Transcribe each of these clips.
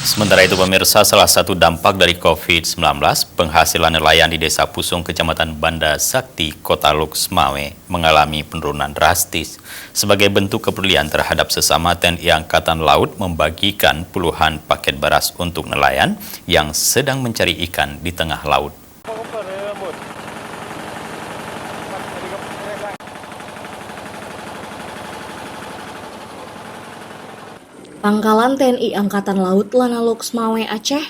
Sementara itu pemirsa, salah satu dampak dari COVID-19, penghasilan nelayan di Desa Pusung, Kecamatan Banda Sakti, Kota Loksmawe mengalami penurunan drastis. Sebagai bentuk kepedulian terhadap sesama, TNI Angkatan Laut membagikan puluhan paket beras untuk nelayan yang sedang mencari ikan di tengah laut. Pangkalan TNI Angkatan Laut Lanal Loksmawe Aceh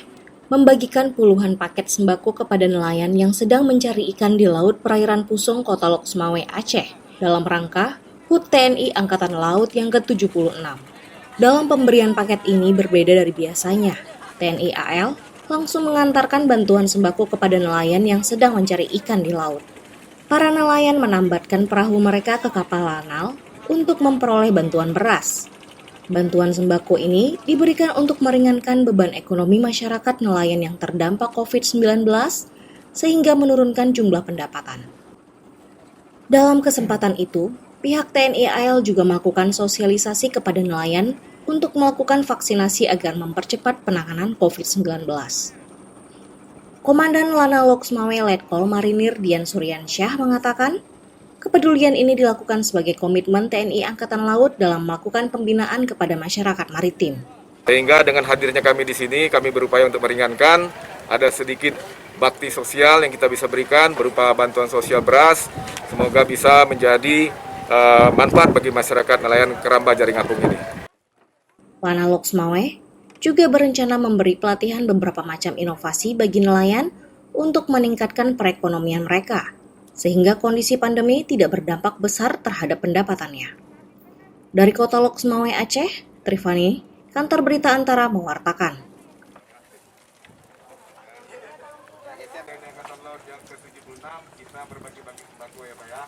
membagikan puluhan paket sembako kepada nelayan yang sedang mencari ikan di Laut Perairan Pusung, Kota Loksmawe Aceh, dalam rangka HUT TNI Angkatan Laut yang ke-76. Dalam pemberian paket ini berbeda dari biasanya. TNI AL langsung mengantarkan bantuan sembako kepada nelayan yang sedang mencari ikan di laut. Para nelayan menambatkan perahu mereka ke kapal Lanal untuk memperoleh bantuan beras. Bantuan sembako ini diberikan untuk meringankan beban ekonomi masyarakat nelayan yang terdampak COVID-19 sehingga menurunkan jumlah pendapatan. Dalam kesempatan itu, pihak TNI AL juga melakukan sosialisasi kepada nelayan untuk melakukan vaksinasi agar mempercepat penanganan COVID-19. Komandan Lanal Loksmawe Letkol Marinir Dian Suryansyah mengatakan, kepedulian ini dilakukan sebagai komitmen TNI Angkatan Laut dalam melakukan pembinaan kepada masyarakat maritim. Sehingga dengan hadirnya kami di sini, kami berupaya untuk meringankan, ada sedikit bakti sosial yang kita bisa berikan berupa bantuan sosial beras, semoga bisa menjadi manfaat bagi masyarakat nelayan keramba Jaring Apung ini. Lanal Loksmawe juga berencana memberi pelatihan beberapa macam inovasi bagi nelayan untuk meningkatkan perekonomian mereka, sehingga kondisi pandemi tidak berdampak besar terhadap pendapatannya. Dari Kota Loksmawe Aceh, Trifani, Kantor Berita Antara mewartakan. Yang ke-76 kita berbagi-bagi sembako ya Pak ya.